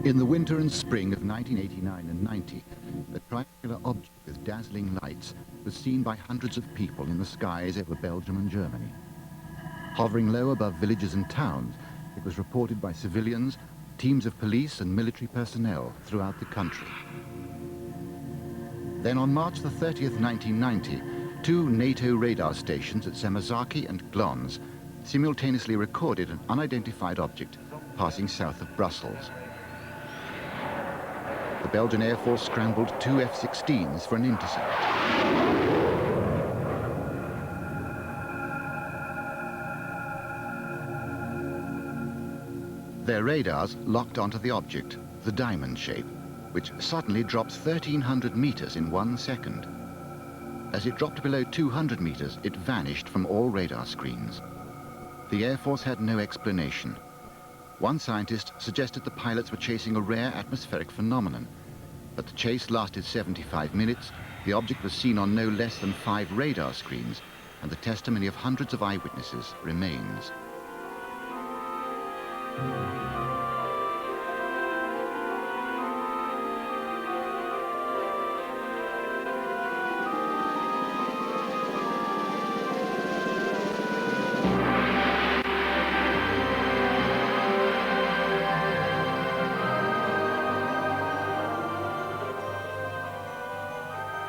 In the winter and spring of 1989 and 90, a triangular object with dazzling lights was seen by hundreds of people in the skies over Belgium and Germany. Hovering low above villages and towns, it was reported by civilians, teams of police and military personnel throughout the country. Then on March the 30th, 1990, two NATO radar stations at Samazaki and Glons simultaneously recorded an unidentified object passing south of Brussels. The Belgian Air Force scrambled two F-16s for an intercept. Their radars locked onto the object, the diamond shape, which suddenly drops 1,300 meters in 1 second. As it dropped below 200 meters, it vanished from all radar screens. The Air Force had no explanation. One scientist suggested the pilots were chasing a rare atmospheric phenomenon, but the chase lasted 75 minutes, the object was seen on no less than 5 radar screens, and the testimony of hundreds of eyewitnesses remains.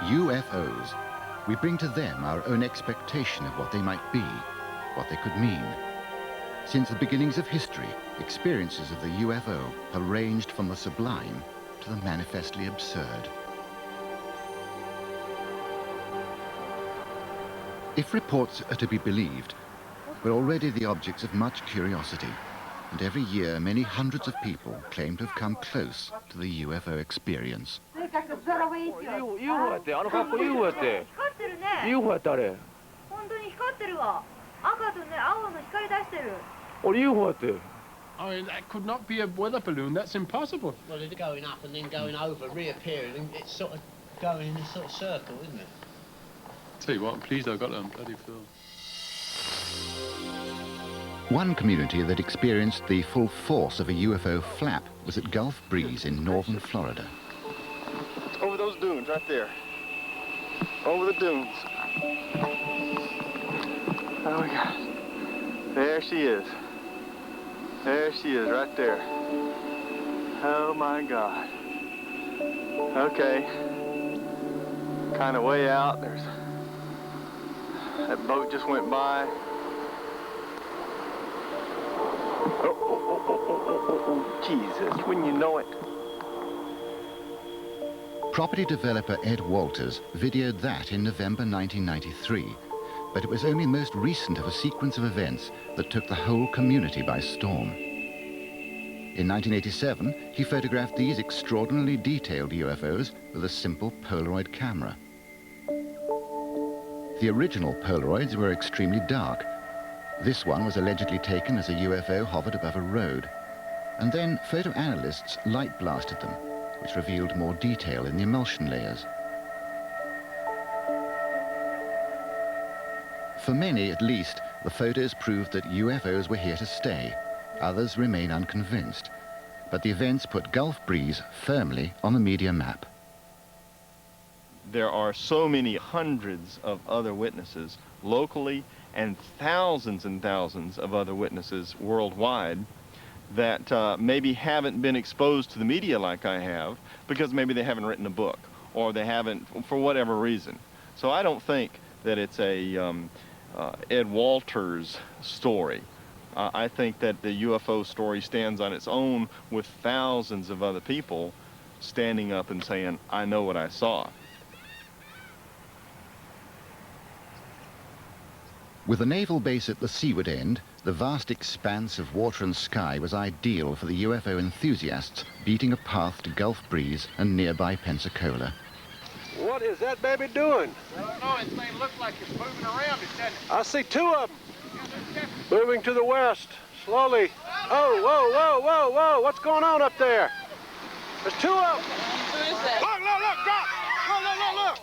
UFOs. We bring to them our own expectation of what they might be, what they could mean. Since the beginnings of history, experiences of the UFO have ranged from the sublime to the manifestly absurd. If reports are to be believed, we're already the objects of much curiosity, and every year many hundreds of people claim to have come close to the UFO experience. UFO ってあの格好 UFO って光ってるね UFO ってあれ本当に光ってるわ赤とね青の光出してる俺 UFO って I mean, that could not be a weather balloon. That's impossible. Well, it's going up and then going over, reappearing, and it's sort of going in a sort of circle, isn't it? Tell you what, I'm pleased I got it on bloody film. One community that experienced the full force of a UFO flap was at Gulf Breeze in northern Florida. Over those dunes right there. Over the dunes. Oh my God. There she is. There she is right there. Oh my God. Okay. Kind of way out. There's that boat just went by. Oh, Jesus, when you know it. Property developer Ed Walters videoed that in November 1993, but it was only most recent of a sequence of events that took the whole community by storm. In 1987, he photographed these extraordinarily detailed UFOs with a simple Polaroid camera. The original Polaroids were extremely dark. This one was allegedly taken as a UFO hovered above a road, and then photo analysts light blasted them, which revealed more detail in the emulsion layers. For many, at least, the photos proved that UFOs were here to stay. Others remain unconvinced. But the events put Gulf Breeze firmly on the media map. There are so many hundreds of other witnesses locally and thousands of other witnesses worldwide that maybe haven't been exposed to the media like I have because maybe they haven't written a book or they haven't for whatever reason. So I don't think that it's a Ed Walters story. I think that the UFO story stands on its own with thousands of other people standing up and saying, I know what I saw. With a naval base at the seaward end, the vast expanse of water and sky was ideal for the UFO enthusiasts beating a path to Gulf Breeze and nearby Pensacola. What is that baby doing? I don't know. This thing looks like it's moving around, doesn't it? I see two of them. Moving to the west, slowly. Oh, whoa, whoa, whoa, whoa. What's going on up there? There's two of them. Look, look, look, drop. Look, look, look, look.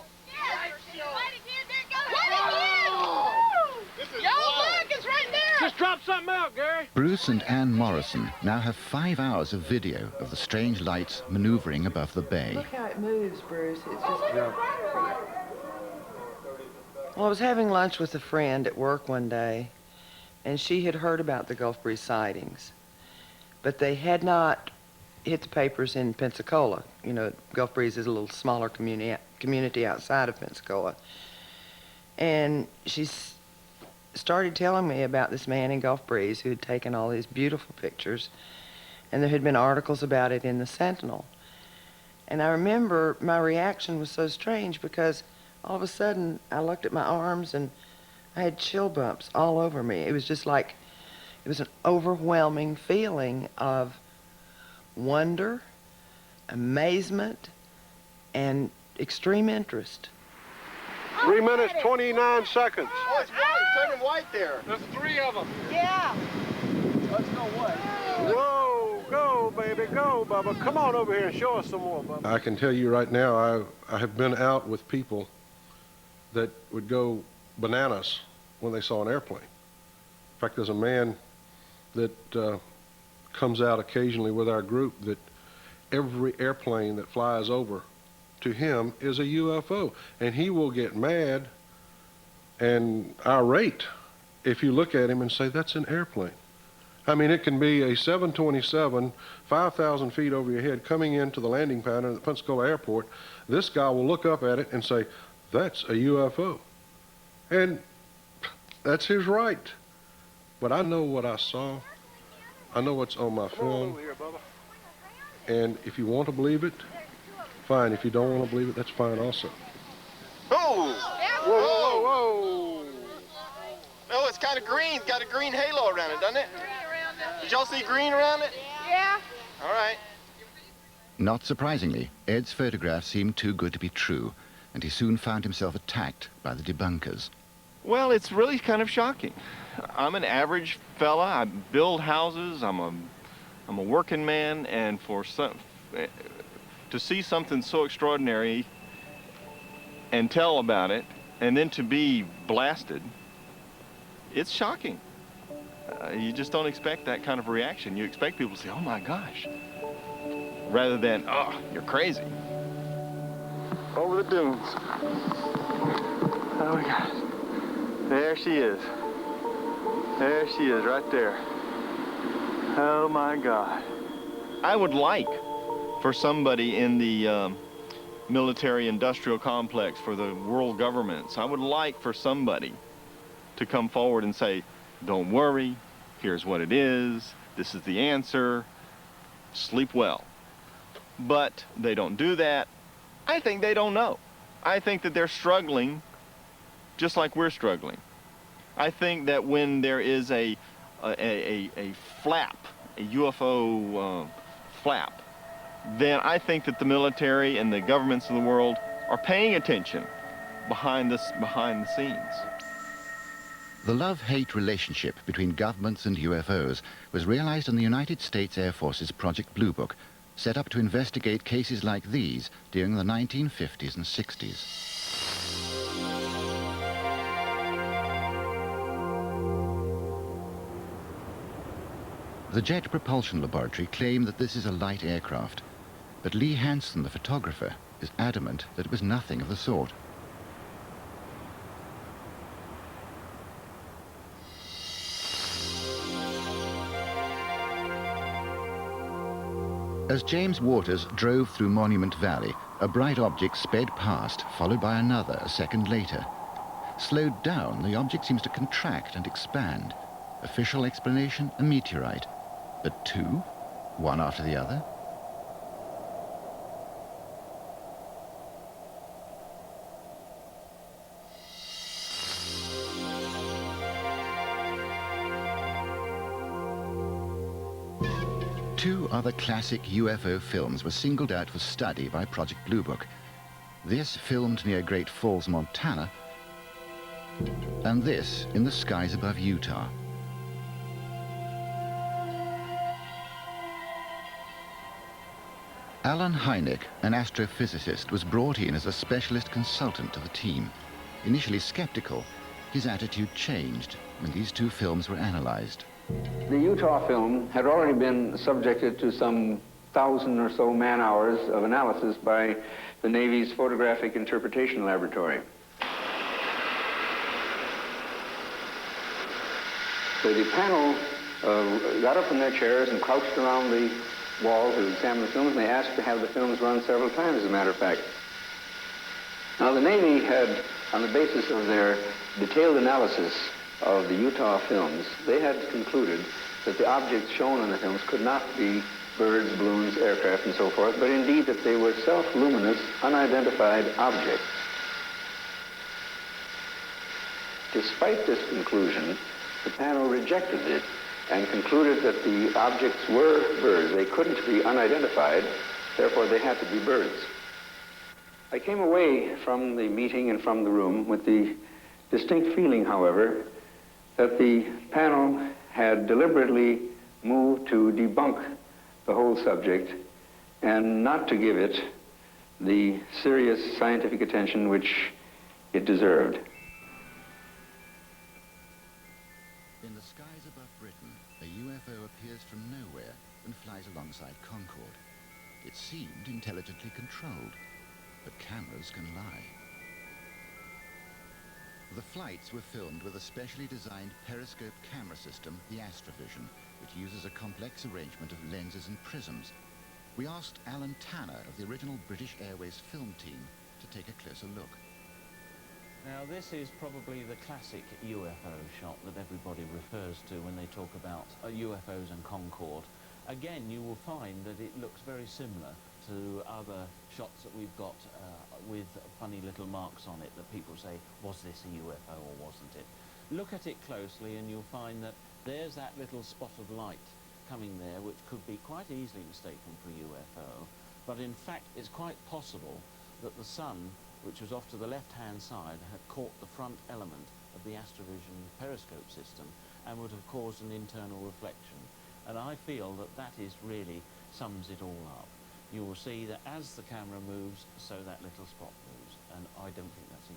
drop something out, Gary. Bruce and Ann Morrison now have 5 hours of video of the strange lights maneuvering above the bay. Look how it moves, Bruce. It's just... Yeah. Well, I was having lunch with a friend at work one day, and she had heard about the Gulf Breeze sightings, but they had not hit the papers in Pensacola. You know, Gulf Breeze is a little smaller community outside of Pensacola. And she started telling me about this man in Gulf Breeze who had taken all these beautiful pictures, and there had been articles about it in the Sentinel. And I remember my reaction was so strange because all of a sudden I looked at my arms and I had chill bumps all over me. It was just like, it was an overwhelming feeling of wonder, amazement, and extreme interest. 3 minutes, 29 seconds. Oh, it's white. It's turning white there. There's 3 of them. Yeah. Let's go white. Whoa, go, baby, go, Bubba. Come on over here and show us some more, Bubba. I can tell you right now, I have been out with people that would go bananas when they saw an airplane. In fact, there's a man that comes out occasionally with our group that every airplane that flies over to him is a UFO, and he will get mad and irate if you look at him and say, that's an airplane. I mean, it can be a 727, 5,000 feet over your head coming into the landing pad at the Pensacola airport. This guy will look up at it and say, that's a UFO. And that's his right. But I know what I saw. I know what's on my film. And if you want to believe it, fine. If you don't want to believe it, that's fine also. Oh! Whoa, whoa, whoa! Oh, it's kind of green. It's got a green halo around it, doesn't it? Did y'all see green around it? Yeah. All right. Not surprisingly, Ed's photographs seemed too good to be true, and he soon found himself attacked by the debunkers. Well, it's really kind of shocking. I'm an average fella. I build houses. I'm a working man, and to see something so extraordinary and tell about it, and then to be blasted, it's shocking. You just don't expect that kind of reaction. You expect people to say, oh my gosh, rather than, oh, you're crazy. Over the dunes. Oh my gosh. There she is. There she is, right there. Oh my God. I would like for somebody in the military-industrial complex, for the world governments, I would like for somebody to come forward and say, don't worry, here's what it is, this is the answer, sleep well. But they don't do that. I think they don't know. I think that they're struggling just like we're struggling. I think that when there is a flap, a UFO flap, then I think that the military and the governments of the world are paying attention behind the scenes. The love-hate relationship between governments and UFOs was realized in the United States Air Force's Project Blue Book, set up to investigate cases like these during the 1950s and 60s. The Jet Propulsion Laboratory claimed that this is a light aircraft, but Lee Hansen, the photographer, is adamant that it was nothing of the sort. As James Waters drove through Monument Valley, a bright object sped past, followed by another a second later. Slowed down, the object seems to contract and expand. Official explanation, a meteorite. But two, one after the other? Two other classic UFO films were singled out for study by Project Blue Book. This filmed near Great Falls, Montana, and this in the skies above Utah. Alan Hynek, an astrophysicist, was brought in as a specialist consultant to the team. Initially skeptical, His attitude changed when these two films were analyzed. The Utah film had already been subjected to some 1,000 or so man-hours of analysis by the Navy's Photographic Interpretation Laboratory. So the panel got up from their chairs and crouched around the wall to examine the films, and they asked to have the films run several times, as a matter of fact. Now, the Navy had, on the basis of their detailed analysis of the Utah films, they had concluded that the objects shown in the films could not be birds, balloons, aircraft, and so forth, but indeed that they were self-luminous, unidentified objects. Despite this conclusion, the panel rejected it and concluded that the objects were birds. They couldn't be unidentified, therefore they had to be birds. I came away from the meeting and from the room with the distinct feeling, however, that the panel had deliberately moved to debunk the whole subject and not to give it the serious scientific attention which it deserved. In the skies above Britain, a UFO appears from nowhere and flies alongside Concorde. It seemed intelligently controlled, but cameras can lie. The flights were filmed with a specially designed periscope camera system, the Astrovision, which uses a complex arrangement of lenses and prisms. We asked Alan Tanner of the original British Airways film team to take a closer look. Now, this is probably the classic UFO shot that everybody refers to when they talk about UFOs and Concorde. Again, you will find that it looks very similar to other shots that we've got with funny little marks on it that people say, was this a UFO or wasn't it? Look at it closely and you'll find that there's that little spot of light coming there which could be quite easily mistaken for a UFO, but in fact it's quite possible that the sun, which was off to the left-hand side, had caught the front element of the Astrovision periscope system and would have caused an internal reflection. And I feel that that is really sums it all up. You will see that as the camera moves, so that little spot moves, and I don't think that's a UFO.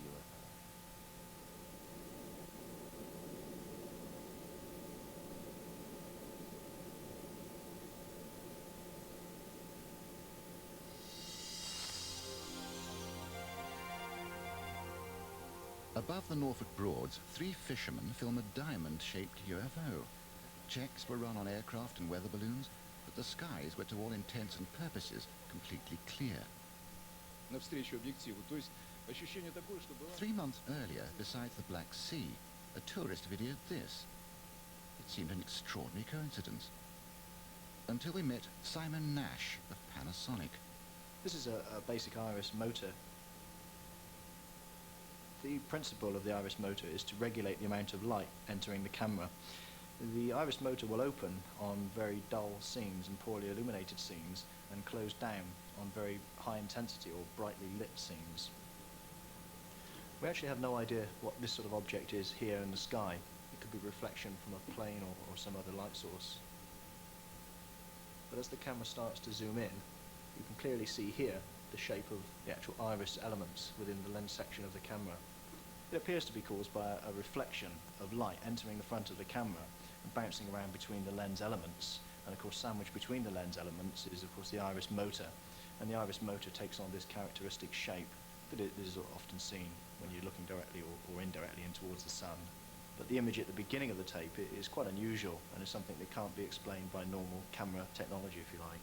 Above the Norfolk Broads, 3 fishermen film a diamond-shaped UFO. Checks were run on aircraft and weather balloons, but the skies were, to all intents and purposes, completely clear. 3 months earlier, besides the Black Sea, a tourist videoed this. It seemed an extraordinary coincidence. Until we met Simon Nash of Panasonic. This is a basic iris motor. The principle of the iris motor is to regulate the amount of light entering the camera. The iris motor will open on very dull scenes and poorly illuminated scenes and close down on very high intensity or brightly lit scenes. We actually have no idea what this sort of object is here in the sky. It could be a reflection from a plane or some other light source. But as the camera starts to zoom in, you can clearly see here the shape of the actual iris elements within the lens section of the camera. It appears to be caused by a reflection of light entering the front of the camera and bouncing around between the lens elements. And of course, sandwiched between the lens elements is of course the iris motor. And the iris motor takes on this characteristic shape that is often seen when you're looking directly or indirectly in towards the sun. But the image at the beginning of the tape is quite unusual and is something that can't be explained by normal camera technology, if you like.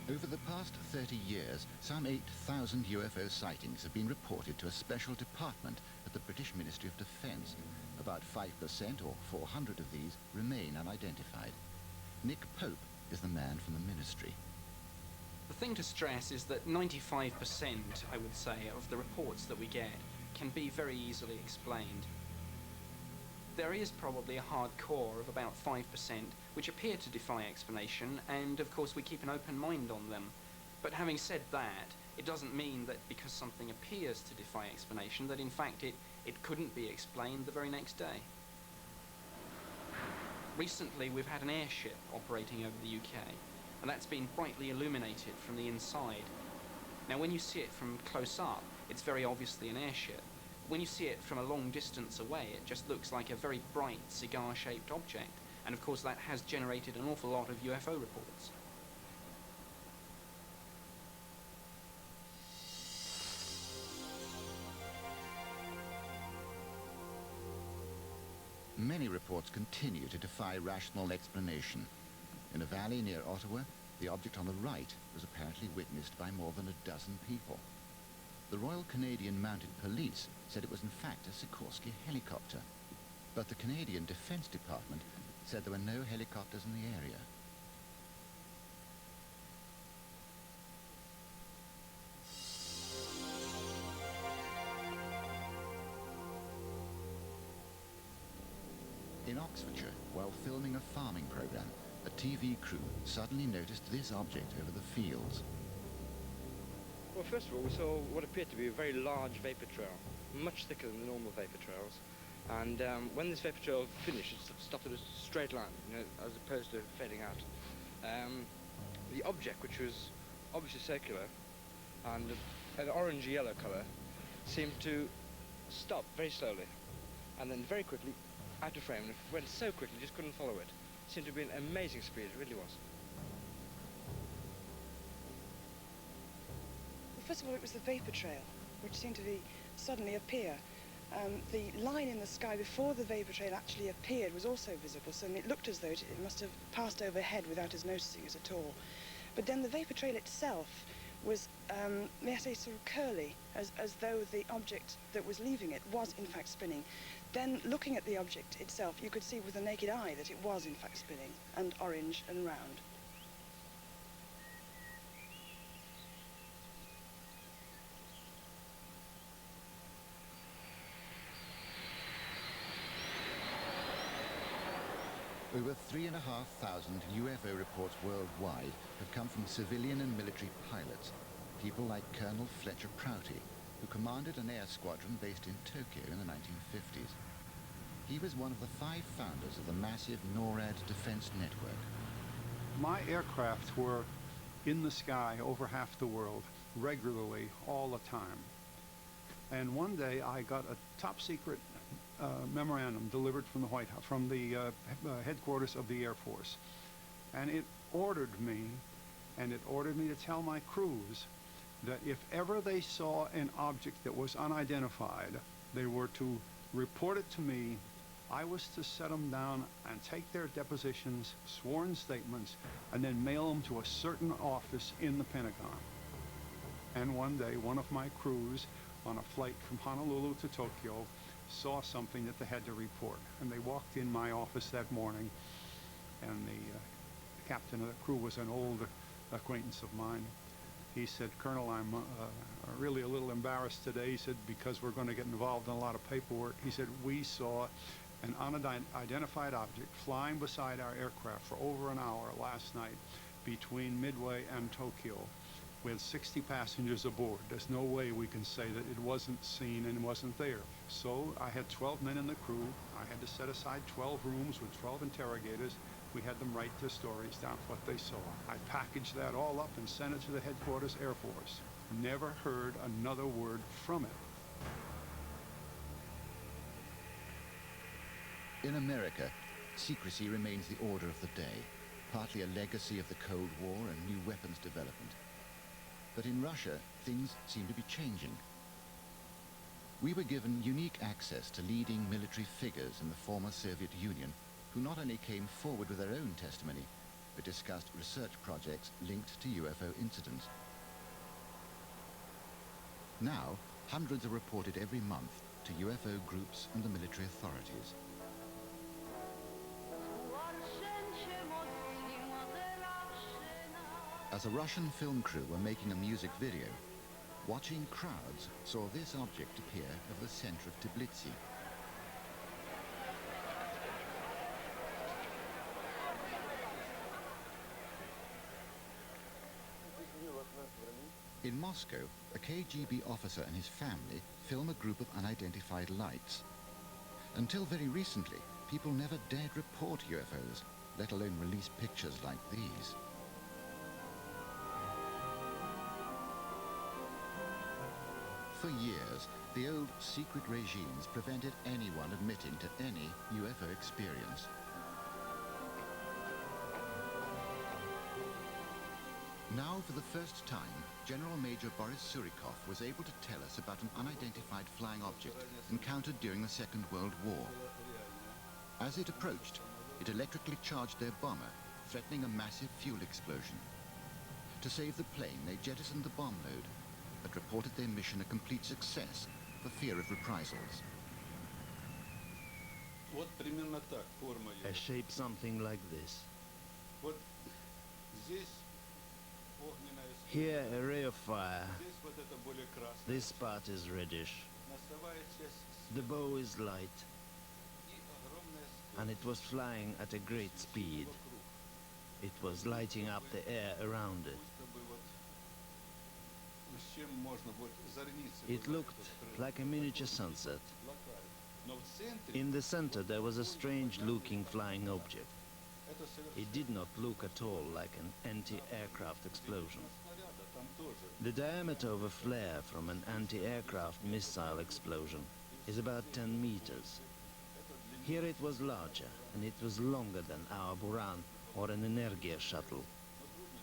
Over the past 30 years, some 8,000 UFO sightings have been reported to a special department at the British Ministry of Defence. About 5% or 400 of these remain unidentified. Nick Pope is the man from the ministry. The thing to stress is that 95%, I would say, of the reports that we get can be very easily explained. There is probably a hard core of about 5% which appear to defy explanation, and of course we keep an open mind on them. But having said that, it doesn't mean that because something appears to defy explanation that in fact it couldn't be explained the very next day. Recently we've had an airship operating over the UK, and that's been brightly illuminated from the inside. Now when you see it from close up, it's very obviously an airship. when you see it from a long distance away, it just looks like a very bright cigar-shaped object. And of course that has generated an awful lot of UFO reports. Many reports continue to defy rational explanation. In a valley near Ottawa, the object on the right was apparently witnessed by more than a dozen people. The Royal Canadian Mounted Police said it was in fact a Sikorsky helicopter, but the Canadian Defence Department said there were no helicopters in the area. In Oxfordshire, while filming a farming program, a TV crew suddenly noticed this object over the fields. Well, first of all, we saw what appeared to be a very large vapor trail, much thicker than the normal vapor trails. And when this vapor trail finished, it stopped at a straight line, you know, as opposed to fading out. The object, which was obviously circular and an orange-yellow colour, seemed to stop very slowly, and then very quickly out of frame, and it went so quickly, you just couldn't follow it. It seemed to be an amazing speed, it really was. Well, first of all, it was the vapor trail, which seemed to suddenly appear. The line in the sky before the vapor trail actually appeared was also visible, so it looked as though it must have passed overhead without us noticing it at all. But then the vapor trail itself was, may I say, sort of curly, as though the object that was leaving it was in fact spinning. Then, looking at the object itself, you could see with the naked eye that it was in fact spinning, and orange and round. Over 3,500 UFO reports worldwide have come from civilian and military pilots, people like Colonel Fletcher Prouty, who commanded an air squadron based in Tokyo in the 1950s. He was one of the 5 founders of the massive NORAD defense network. My aircraft were in the sky over half the world, regularly, all the time. And one day I got a top secret memorandum delivered from the White House, from the headquarters of the Air Force. And it ordered me to tell my crews that if ever they saw an object that was unidentified, they were to report it to me. I was to set them down and take their depositions, sworn statements, and then mail them to a certain office in the Pentagon. And one day, one of my crews on a flight from Honolulu to Tokyo saw something that they had to report. And they walked in my office that morning, and the captain of the crew was an old acquaintance of mine. He said, "Colonel, I'm really a little embarrassed today." He said, "because we're going to get involved in a lot of paperwork." He said, "We saw an unidentified object flying beside our aircraft for over an hour last night between Midway and Tokyo with 60 passengers aboard. There's no way we can say that it wasn't seen and wasn't there." So I had 12 men in the crew. I had to set aside 12 rooms with 12 interrogators. We had them write their stories down, what they saw. I packaged that all up and sent it to the headquarters Air Force. Never heard another word from it. In America, secrecy remains the order of the day, partly a legacy of the Cold War and new weapons development. But in Russia, things seem to be changing. We were given unique access to leading military figures in the former Soviet Union, who not only came forward with their own testimony, but discussed research projects linked to UFO incidents. Now, hundreds are reported every month to UFO groups and the military authorities. As a Russian film crew were making a music video, watching crowds saw this object appear over the center of Tbilisi. In Moscow, a KGB officer and his family film a group of unidentified lights. Until very recently, people never dared report UFOs, let alone release pictures like these. For years, the old secret regimes prevented anyone admitting to any UFO experience. Now, for the first time, General Major Boris Surikov was able to tell us about an unidentified flying object encountered during the Second World War. As it approached, it electrically charged their bomber, threatening a massive fuel explosion. To save the plane, they jettisoned the bomb load, but reported their mission a complete success for fear of reprisals. A shape something like this. Here a ray of fire. This part is reddish. The bow is light. And it was flying at a great speed. It was lighting up the air around it. It looked like a miniature sunset. In the center there was a strange-looking flying object. It did not look at all like an anti-aircraft explosion. The diameter of a flare from an anti-aircraft missile explosion is about 10 meters. Here it was larger, and it was longer than our Buran or an Energia shuttle.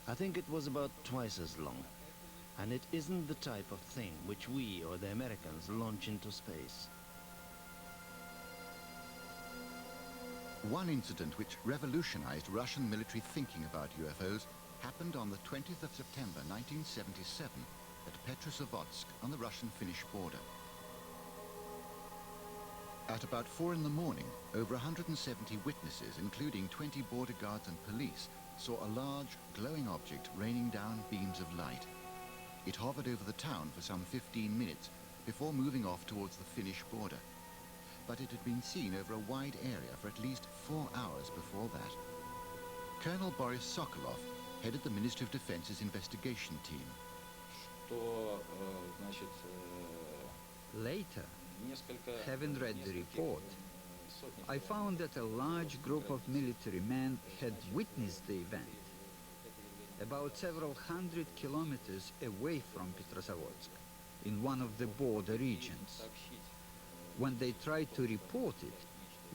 I think it was about twice as long, and it isn't the type of thing which we or the Americans launch into space. One incident which revolutionized Russian military thinking about UFOs happened on the 20th of September 1977 at Petrozavodsk on the Russian-Finnish border. At about 4 in the morning, over 170 witnesses, including 20 border guards and police, saw a large, glowing object raining down beams of light. It hovered over the town for some 15 minutes before moving off towards the Finnish border. But it had been seen over a wide area for at least 4 hours before that. Colonel Boris Sokolov headed the Ministry of Defense's investigation team. Later, having read the report, I found that a large group of military men had witnessed the event, about several hundred kilometers away from Petrozavodsk, in one of the border regions. When they tried to report it,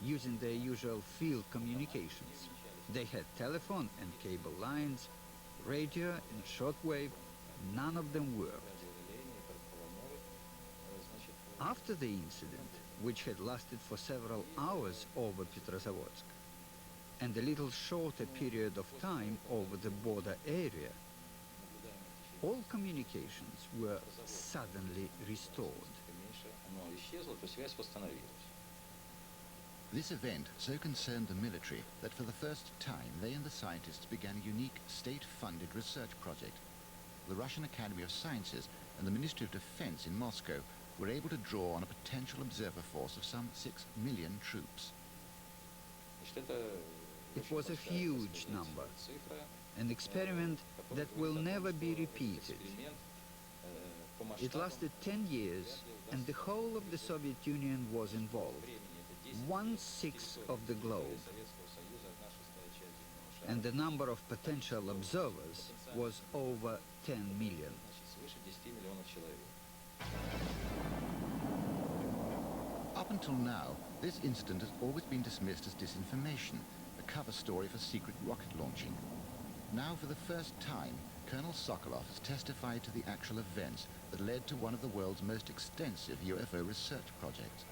using their usual field communications, they had telephone and cable lines, radio and shortwave, none of them worked. After the incident, which had lasted for several hours over Petrozavodsk, and a little shorter period of time over the border area, all communications were suddenly restored. This event so concerned the military that for the first time they and the scientists began a unique state-funded research project. The Russian Academy of Sciences and the Ministry of Defense in Moscow were able to draw on a potential observer force of some 6 million troops. It was a huge number, an experiment that will never be repeated. It lasted 10 years, and the whole of the Soviet Union was involved, 1/6 of the globe. And the number of potential observers was over 10 million. Up until now, this incident has always been dismissed as disinformation, a cover story for secret rocket launching. Now, for the first time, Colonel Sokolov has testified to the actual events that led to one of the world's most extensive UFO research projects.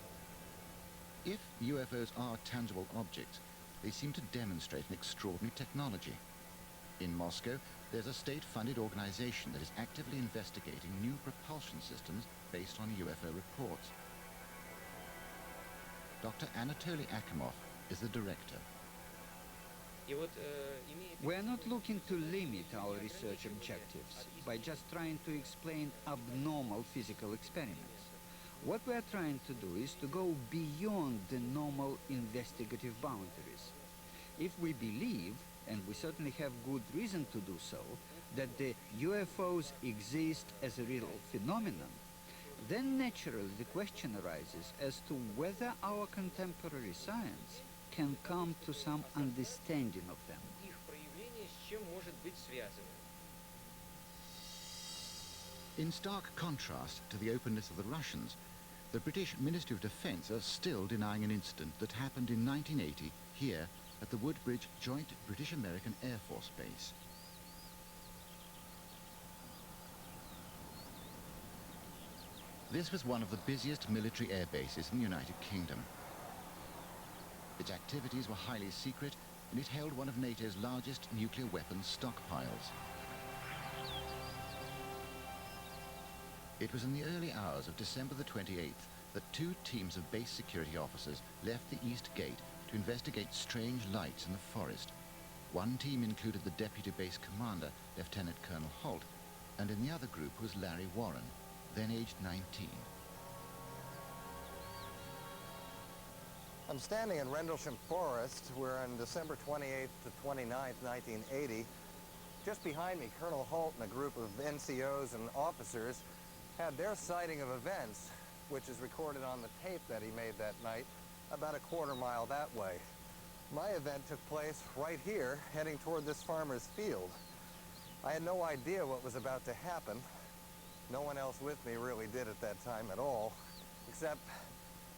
If UFOs are tangible objects, they seem to demonstrate an extraordinary technology. In Moscow, there's a state-funded organization that is actively investigating new propulsion systems based on UFO reports. Dr. Anatoly Akimov is the director. We are not looking to limit our research objectives by just trying to explain abnormal physical experiments. What we are trying to do is to go beyond the normal investigative boundaries. If we believe, and we certainly have good reason to do so, that the UFOs exist as a real phenomenon, then naturally the question arises as to whether our contemporary science can come to some understanding of them. In stark contrast to the openness of the Russians, the British Ministry of Defence are still denying an incident that happened in 1980 here at the Woodbridge Joint British-American Air Force Base. This was one of the busiest military air bases in the United Kingdom. Its activities were highly secret, and it held one of NATO's largest nuclear weapons stockpiles. It was in the early hours of December the 28th that two teams of base security officers left the East Gate to investigate strange lights in the forest. One team included the deputy base commander, Lieutenant Colonel Holt, and in the other group was Larry Warren, then aged 19. I'm standing in Rendlesham Forest. We're on December 28th to 29th, 1980. Just behind me, Colonel Holt and a group of NCOs and officers had their sighting of events, which is recorded on the tape that he made that night, about a quarter mile that way. My event took place right here, heading toward this farmer's field. I had no idea what was about to happen. No one else with me really did at that time at all, except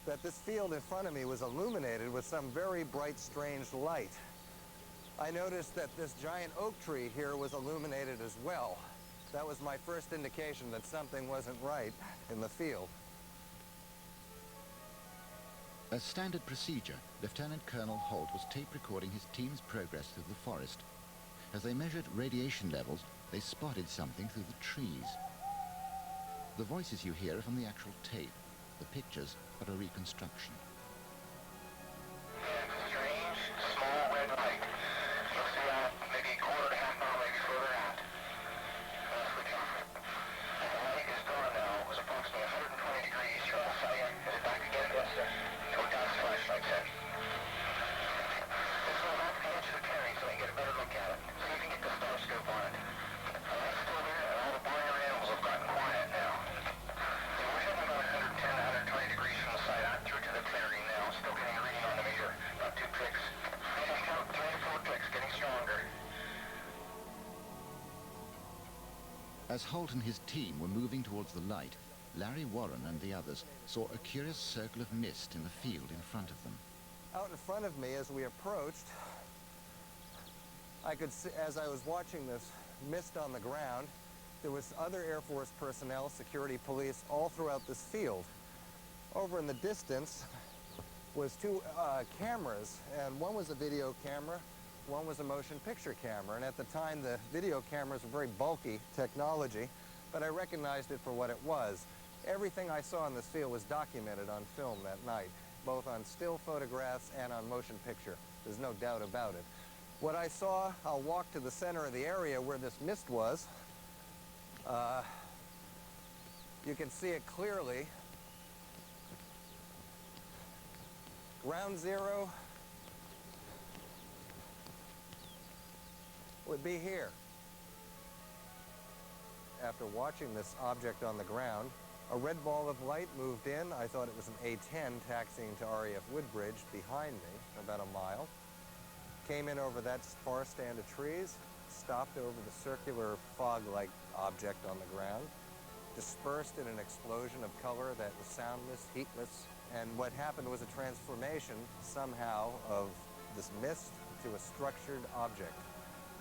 that this field in front of me was illuminated with some very bright, strange light. I noticed that this giant oak tree here was illuminated as well. That was my first indication that something wasn't right in the field. As standard procedure, Lieutenant Colonel Holt was tape recording his team's progress through the forest. As they measured radiation levels, they spotted something through the trees. The voices you hear are from the actual tape. The pictures are a reconstruction. Strange, small red light. You'll see out maybe a quarter to half mile, maybe further out. Switch off. The light is gone now. It was approximately 120 degrees. You're all set. Is it back again? Yes, sir. Toward God's flashlight set. This will map the edge of the clearing so you can get a better look at it. So you can get the star scope on it. The light's still there, and all the barnyard animals have gotten quiet now. We're heading about 110 to 120 degrees from the site. I'm through to the clearing now. Still getting a reading on the meter. About 2 clicks. Maybe 3 to 4 clicks, getting stronger. As Holt and his team were moving towards the light, Larry Warren and the others saw a curious circle of mist in the field in front of them. Out in front of me, as we approached, I could see, as I was watching this mist on the ground, there was other Air Force personnel, security, police, all throughout this field. Over in the distance was two cameras, and one was a video camera, one was a motion picture camera. And at the time, the video cameras were very bulky technology, but I recognized it for what it was. Everything I saw in this field was documented on film that night, both on still photographs and on motion picture. There's no doubt about it. What I saw, I'll walk to the center of the area where this mist was. You can see it clearly. Ground zero would be here. After watching this object on the ground, a red ball of light moved in. I thought it was an A-10 taxiing to RAF Woodbridge behind me, about a mile. Came in over that far stand of trees, stopped over the circular fog-like object on the ground, dispersed in an explosion of color that was soundless, heatless, and what happened was a transformation somehow of this mist to a structured object.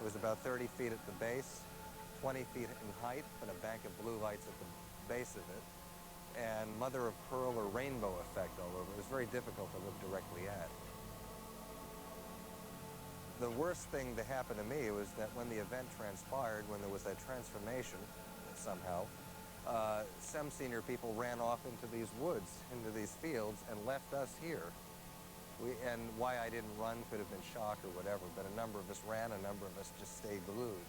It was about 30 feet at the base, 20 feet in height, and a bank of blue lights at the base of it, and mother of pearl or rainbow effect all over. It was very difficult to look directly at. The worst thing that happened to me was that when the event transpired, when there was that transformation somehow, some senior people ran off into these woods, into these fields, and left us here. And why I didn't run could have been shock or whatever, but a number of us ran, a number of us just stayed glued.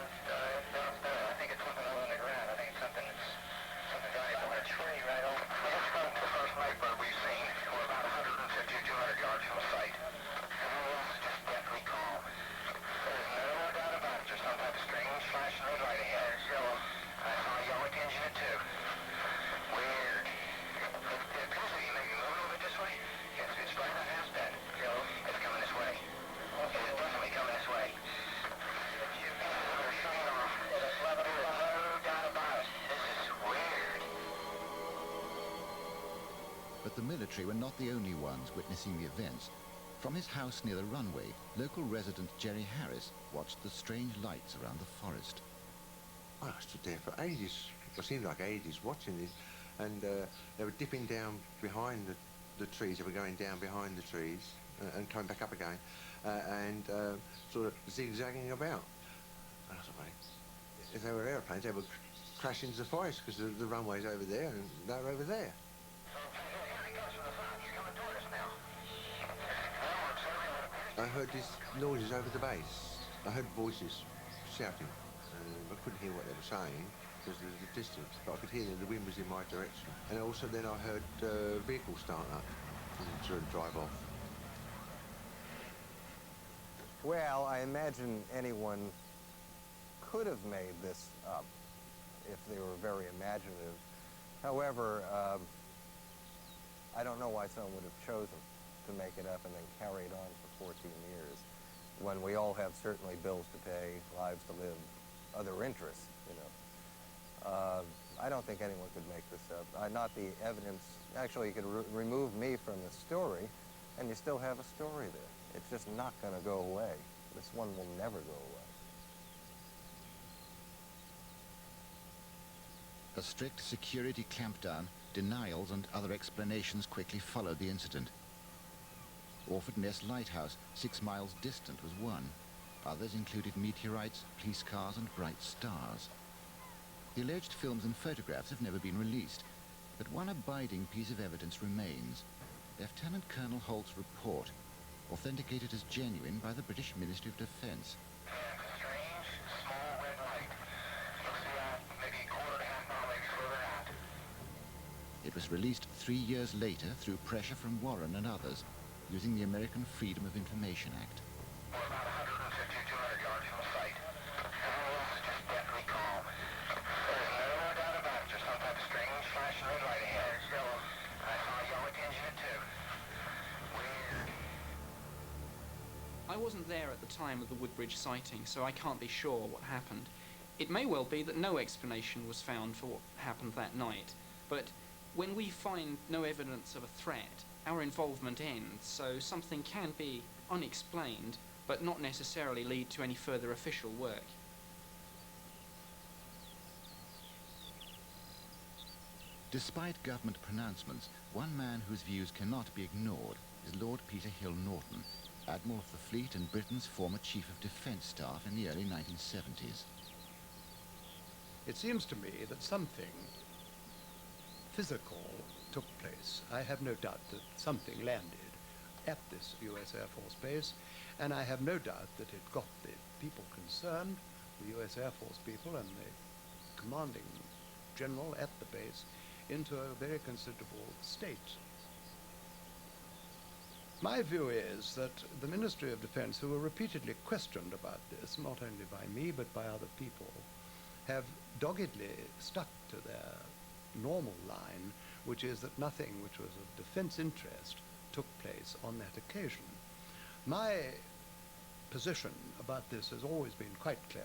I think it's something on the ground. I think it's something died on a tree right over. It's about the first nightbird we've seen. We're about 150 to 200 yards from the site. Everything else is just deathly calm. There's no doubt about it. There's some type of strange flashing red light ahead. It's yellow. I saw a yellow tinge in it too. Weird. It appears to be maybe moving a little bit this way. It's right on past that. Yellow. It's coming this way. But the military were not the only ones witnessing the events. From his house near the runway, local resident Jerry Harris watched the strange lights around the forest. I stood there for ages. It seemed like ages watching this, and they were dipping down behind the trees. They were going down behind the trees and coming back up again, and sort of zigzagging about. And I thought, mate, if they were airplanes, they would crash into the forest because the runway's over there and they're over there. I heard these noises over the base. I heard voices shouting. I couldn't hear what they were saying because of the distance, but I could hear that the wind was in my direction. And also then I heard vehicles start up and sort of drive off. Well, I imagine anyone could have made this up if they were very imaginative. However, I don't know why someone would have chosen to make it up and then carry it on for 14 years when we all have certainly bills to pay, lives to live, other interests, you know. I don't think anyone could make this up. Not the evidence. Actually, you could remove me from the story and you still have a story there. It's just not going to go away. This one will never go away. A strict security clampdown, denials and other explanations quickly followed the incident. Orford Ness Lighthouse, 6 miles distant, was one. Others included meteorites, police cars and bright stars. The alleged films and photographs have never been released, but one abiding piece of evidence remains. Lieutenant Colonel Holt's report, authenticated as genuine by the British Ministry of Defence. It was released 3 years later through pressure from Warren and others, using the American Freedom of Information Act. We're about 150 or 200 yards from the site. Everything else is just deathly calm. There's no doubt about it. There's some type of strange flashing red light ahead. It's yellow. I saw a yellow tinge in it too. I wasn't there at the time of the Woodbridge sighting, so I can't be sure what happened. It may well be that no explanation was found for what happened that night, but when we find no evidence of a threat, our involvement ends, so something can be unexplained, but not necessarily lead to any further official work. Despite government pronouncements, one man whose views cannot be ignored is Lord Peter Hill Norton, Admiral of the Fleet and Britain's former Chief of Defence Staff in the early 1970s. It seems to me that something physical took place. I have no doubt that something landed at this U.S. Air Force base, and I have no doubt that it got the people concerned, the U.S. Air Force people and the commanding general at the base, into a very considerable state. My view is that the Ministry of Defense, who were repeatedly questioned about this, not only by me but by other people, have doggedly stuck to their normal line, which is that nothing which was of defense interest took place on that occasion. My position about this has always been quite clear,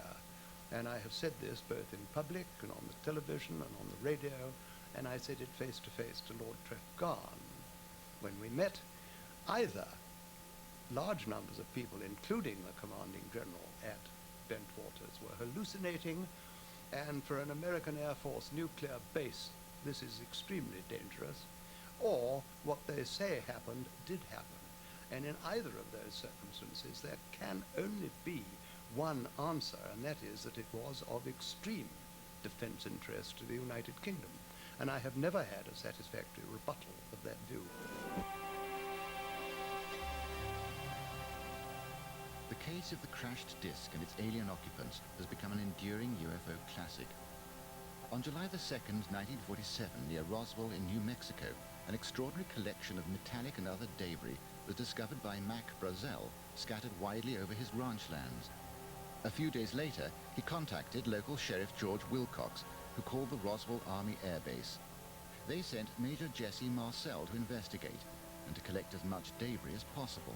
and I have said this both in public and on the television and on the radio, and I said it face to face to Lord Trefgarne when we met. Either large numbers of people, including the commanding general at Bentwaters, were hallucinating, and for an American Air Force nuclear base, this is extremely dangerous, or what they say happened did happen. And in either of those circumstances, there can only be one answer, and that is that it was of extreme defense interest to the United Kingdom. And I have never had a satisfactory rebuttal of that view. The case of the crashed disc and its alien occupants has become an enduring UFO classic. On July the 2nd, 1947, near Roswell in New Mexico, an extraordinary collection of metallic and other debris was discovered by Mac Brazel, scattered widely over his ranch lands. A few days later, he contacted local Sheriff George Wilcox, who called the Roswell Army Air Base. They sent Major Jesse Marcel to investigate and to collect as much debris as possible.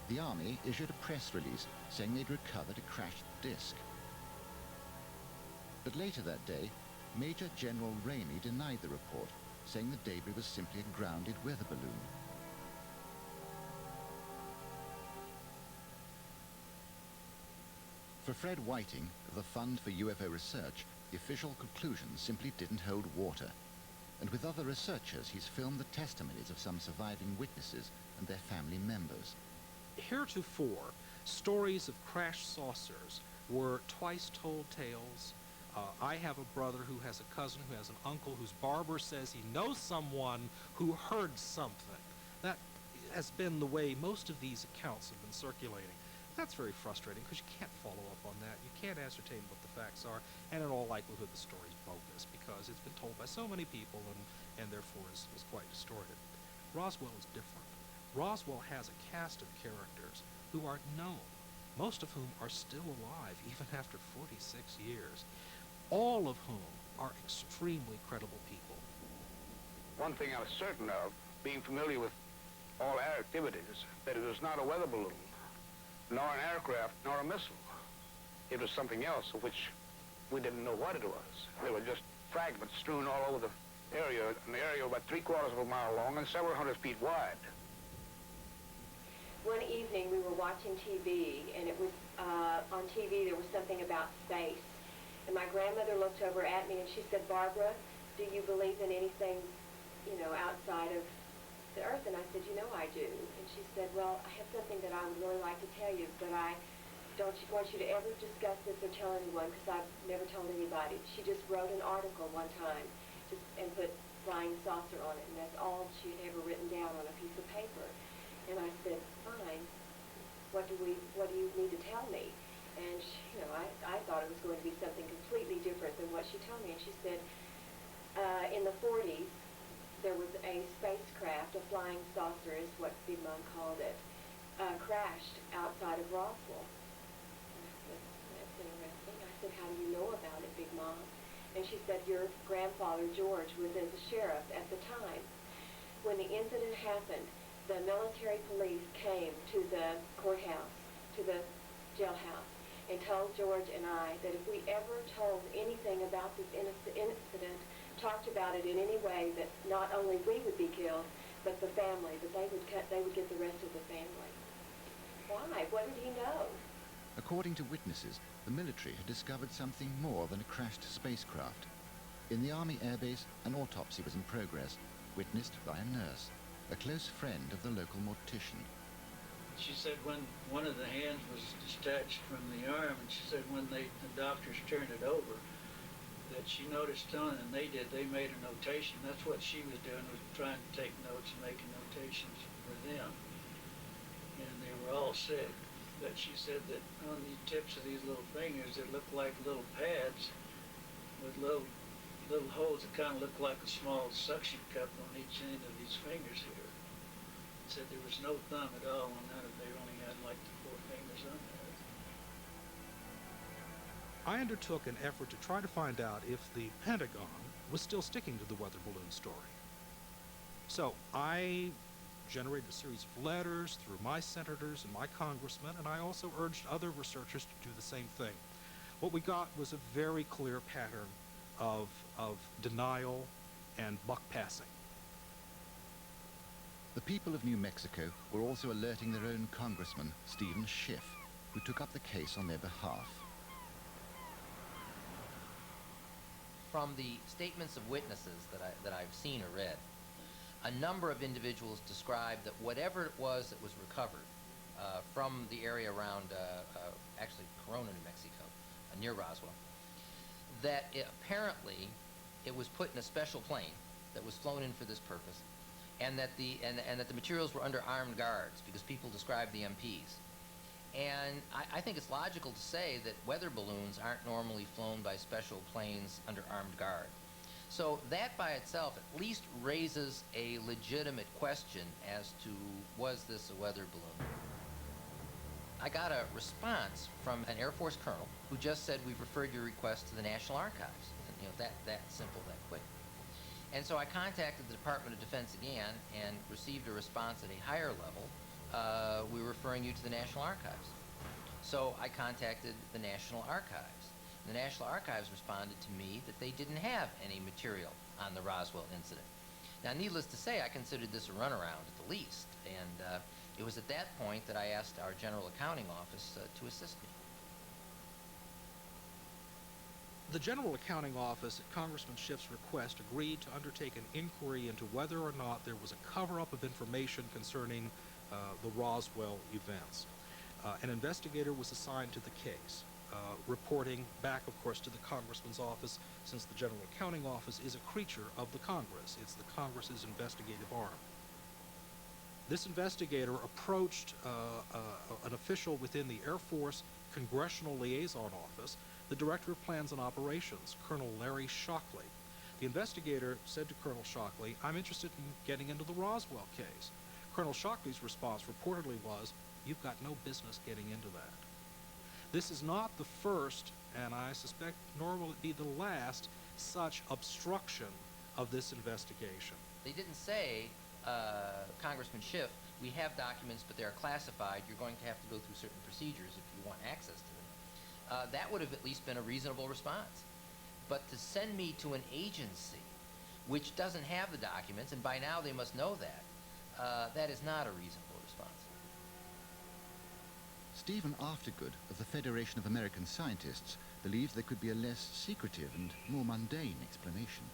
The Army issued a press release saying they'd recovered a crashed disc. But later that day, Major General Ramey denied the report, saying the debris was simply a grounded weather balloon. For Fred Whiting, of the Fund for UFO Research, the official conclusions simply didn't hold water. And with other researchers, he's filmed the testimonies of some surviving witnesses and their family members. Heretofore, stories of crashed saucers were twice-told tales. I have a brother who has a cousin who has an uncle whose barber says he knows someone who heard something. That has been the way most of these accounts have been circulating. That's very frustrating because you can't follow up on that. You can't ascertain what the facts are, and in all likelihood the story's bogus because it's been told by so many people and therefore is quite distorted. Roswell is different. Roswell has a cast of characters who are known, most of whom are still alive even after 46 years, all of whom are extremely credible people. One thing I was certain of, being familiar with all our activities, that it was not a weather balloon, nor an aircraft, nor a missile. It was something else of which we didn't know what it was. There were just fragments strewn all over the area, an area about 3/4 of a mile long and several hundred feet wide. One evening we were watching TV, and it was on TV there was something about space. And my grandmother looked over at me and she said, "Barbara, do you believe in anything, outside of the earth?" And I said, "I do." And she said, "Well, I have something that I would really like to tell you, but I don't want you to ever discuss this or tell anyone because I've never told anybody." She just wrote an article one time and put flying saucer on it, and that's all she had ever written down on a piece of paper. And I said, "Fine, what do you need to tell me?" And I thought it was going to be something completely different than what she told me. And she said, in the 40s, there was a spacecraft, a flying saucer is what Big Mom called it, crashed outside of Roswell. And I said, "That's interesting." I said, "How do you know about it, Big Mom?" And she said, "Your grandfather, George, was as a sheriff at the time. When the incident happened, the military police came to the courthouse, to the jailhouse, and told George and I that if we ever told anything about this incident, talked about it in any way, that not only we would be killed, but the family, that they would get the rest of the family." Why? What did he know? According to witnesses, the military had discovered something more than a crashed spacecraft. In the Army airbase, an autopsy was in progress, witnessed by a nurse, a close friend of the local mortician. She said when one of the hands was detached from the arm, and she said when the doctors turned it over, that she noticed on, and they made a notation. That's what she was doing, was trying to take notes and making notations for them. And they were all sick. But she said that on the tips of these little fingers, it looked like little pads with little holes that kind of looked like a small suction cup on each end of these fingers here. Said there was no thumb at all on that, they only had like the 4 fingers on there. I undertook an effort to try to find out if the Pentagon was still sticking to the weather balloon story. So I generated a series of letters through my senators and my congressmen, and I also urged other researchers to do the same thing. What we got was a very clear pattern of denial and buck passing. The people of New Mexico were also alerting their own congressman, Stephen Schiff, who took up the case on their behalf. From the statements of witnesses that I've seen or read, a number of individuals described that whatever it was that was recovered from the area around, actually Corona, New Mexico, near Roswell, that apparently it was put in a special plane that was flown in for this purpose, and that the materials were under armed guards because people described the MPs. And I think it's logical to say that weather balloons aren't normally flown by special planes under armed guard. So that by itself at least raises a legitimate question as to, was this a weather balloon? I got a response from an Air Force colonel who just said, "We've referred your request to the National Archives." And, that simple, that quick. And so I contacted the Department of Defense again and received a response at a higher level. "We're referring you to the National Archives." So I contacted the National Archives. The National Archives responded to me that they didn't have any material on the Roswell incident. Now, needless to say, I considered this a runaround at the least, and it was at that point that I asked our General Accounting Office to assist me. The General Accounting Office, at Congressman Schiff's request, agreed to undertake an inquiry into whether or not there was a cover-up of information concerning the Roswell events. An investigator was assigned to the case, reporting back, of course, to the Congressman's office, since the General Accounting Office is a creature of the Congress. It's the Congress's investigative arm. This investigator approached an official within the Air Force Congressional Liaison Office, the Director of Plans and Operations, Colonel Larry Shockley. The investigator said to Colonel Shockley, "I'm interested in getting into the Roswell case." Colonel Shockley's response reportedly was, "You've got no business getting into that." This is not the first, and I suspect nor will it be the last, such obstruction of this investigation. They didn't say, Congressman Schiff, we have documents, but they're classified. You're going to have to go through certain procedures if you want access to them. That would have at least been a reasonable response. But to send me to an agency which doesn't have the documents, and by now they must know that, that is not a reasonable response. Stephen Aftergood of the Federation of American Scientists believes there could be a less secretive and more mundane explanation.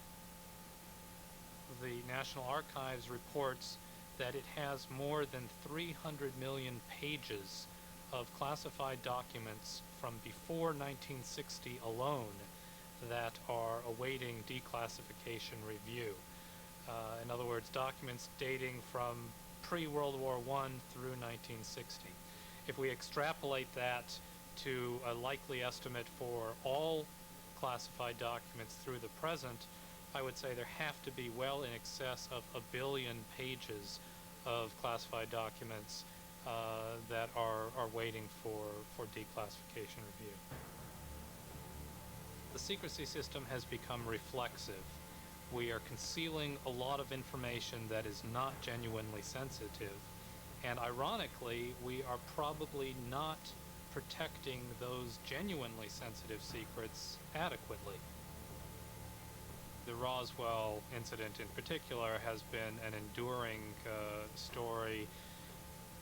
The National Archives reports that it has more than 300 million pages of classified documents from before 1960 alone that are awaiting declassification review. In other words, documents dating from pre-World War I through 1960. If we extrapolate that to a likely estimate for all classified documents through the present, I would say there have to be well in excess of 1 billion pages of classified documents that are waiting for declassification review. The secrecy system has become reflexive. We are concealing a lot of information that is not genuinely sensitive, and ironically, we are probably not protecting those genuinely sensitive secrets adequately. The Roswell incident in particular has been an enduring story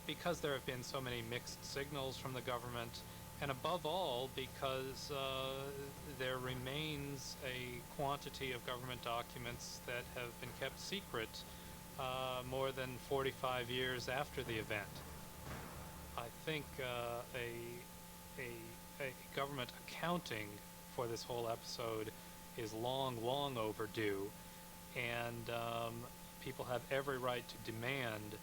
because there have been so many mixed signals from the government, and above all because there remains a quantity of government documents that have been kept secret more than 45 years after the event. I think a government accounting for this whole episode is long, long overdue, and people have every right to demand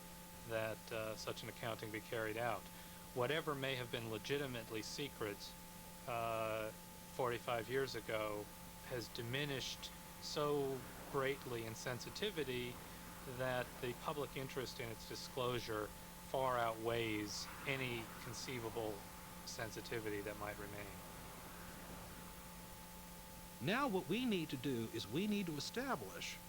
that such an accounting be carried out. Whatever may have been legitimately secret 45 years ago has diminished so greatly in sensitivity that the public interest in its disclosure far outweighs any conceivable sensitivity that might remain. Now what we need to do is we need to establish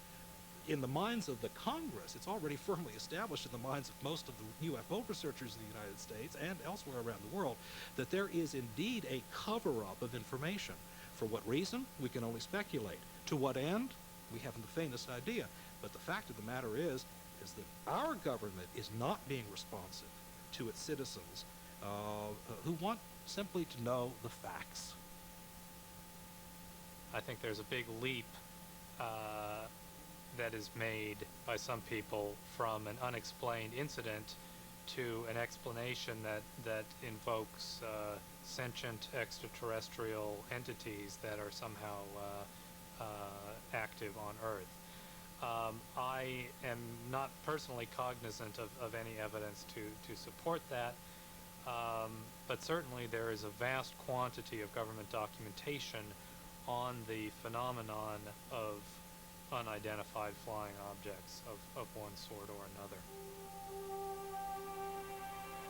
in the minds of the Congress, it's already firmly established in the minds of most of the UFO researchers in the United States and elsewhere around the world, that there is indeed a cover-up of information. For what reason? We can only speculate. To what end? We haven't the faintest idea. But the fact of the matter is that our government is not being responsive to its citizens who want simply to know the facts. I think there's a big leap that is made by some people from an unexplained incident to an explanation that invokes sentient extraterrestrial entities that are somehow active on Earth. I am not personally cognizant of any evidence to support that, but certainly there is a vast quantity of government documentation on the phenomenon of unidentified flying objects of one sort or another.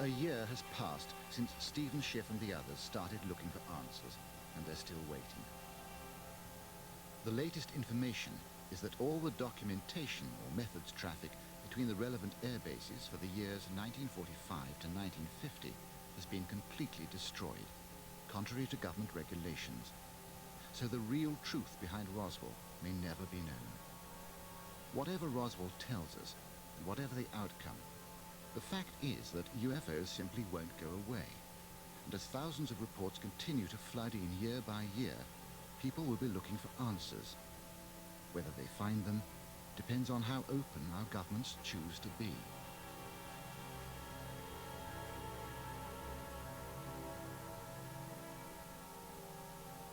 A year has passed since Stephen Schiff and the others started looking for answers, and they're still waiting. The latest information is that all the documentation or methods traffic between the relevant air bases for the years 1945 to 1950 has been completely destroyed, contrary to government regulations. So the real truth behind Roswell may never be known. Whatever Roswell tells us, and whatever the outcome, the fact is that UFOs simply won't go away. And as thousands of reports continue to flood in year by year, people will be looking for answers. Whether they find them depends on how open our governments choose to be.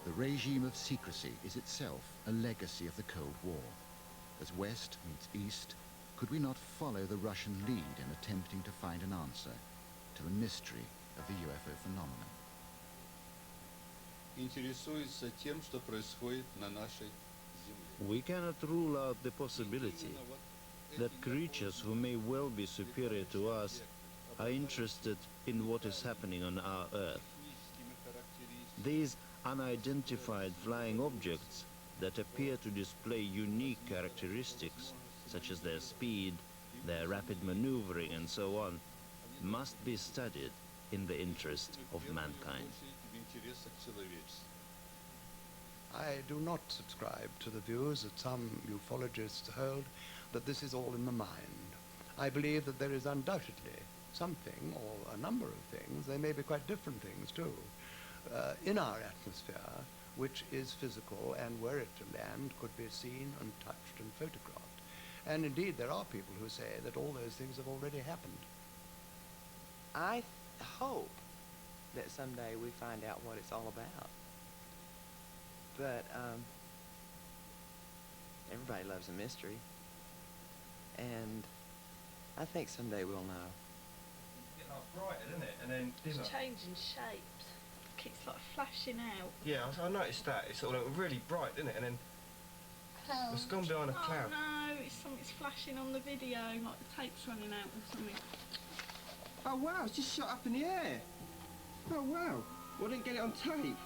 The regime of secrecy is itself a legacy of the Cold War. As West meets East, could we not follow the Russian lead in attempting to find an answer to the mystery of the UFO phenomenon? Интересуется тем, что происходит на нашей земле. We cannot rule out the possibility that creatures who may well be superior to us are interested in what is happening on our Earth. These unidentified flying objects that appear to display unique characteristics, such as their speed, their rapid maneuvering, and so on, must be studied in the interest of mankind. I do not subscribe to the views that some ufologists hold that this is all in the mind. I believe that there is undoubtedly something, or a number of things, they may be quite different things too, in our atmosphere, which is physical and were it to land could be seen and touched and photographed. And indeed there are people who say that all those things have already happened. I hope that someday we find out what it's all about. But everybody loves a mystery. And I think someday we'll know. It's getting all brighter, isn't it? And then dimmer. It's changing shapes. It's like flashing out. Yeah, I noticed that. It's sort of really bright, isn't it? And then it's gone behind a cloud. Oh no, something's flashing on the video, like the tape's running out or something. Oh wow, it's just shot up in the air. Oh wow, well, I didn't get it on tape.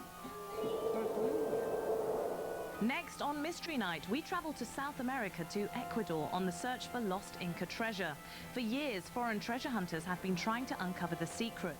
Don't believe it. Next on Mystery Night, we travel to South America, to Ecuador, on the search for lost Inca treasure. For years, foreign treasure hunters have been trying to uncover the secret.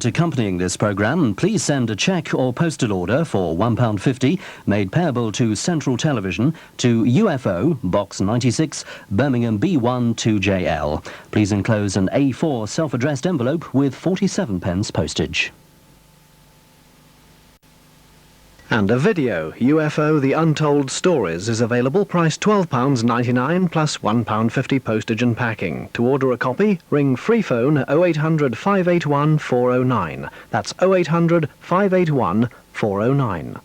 Accompanying this programme, please send a cheque or postal order for £1.50 made payable to Central Television to UFO, Box 96, Birmingham B1 2JL. Please enclose an A4 self-addressed envelope with 47p postage. And a video, UFO The Untold Stories, is available, priced £12.99 plus £1.50 postage and packing. To order a copy, ring free phone 0800 581 409. That's 0800 581 409.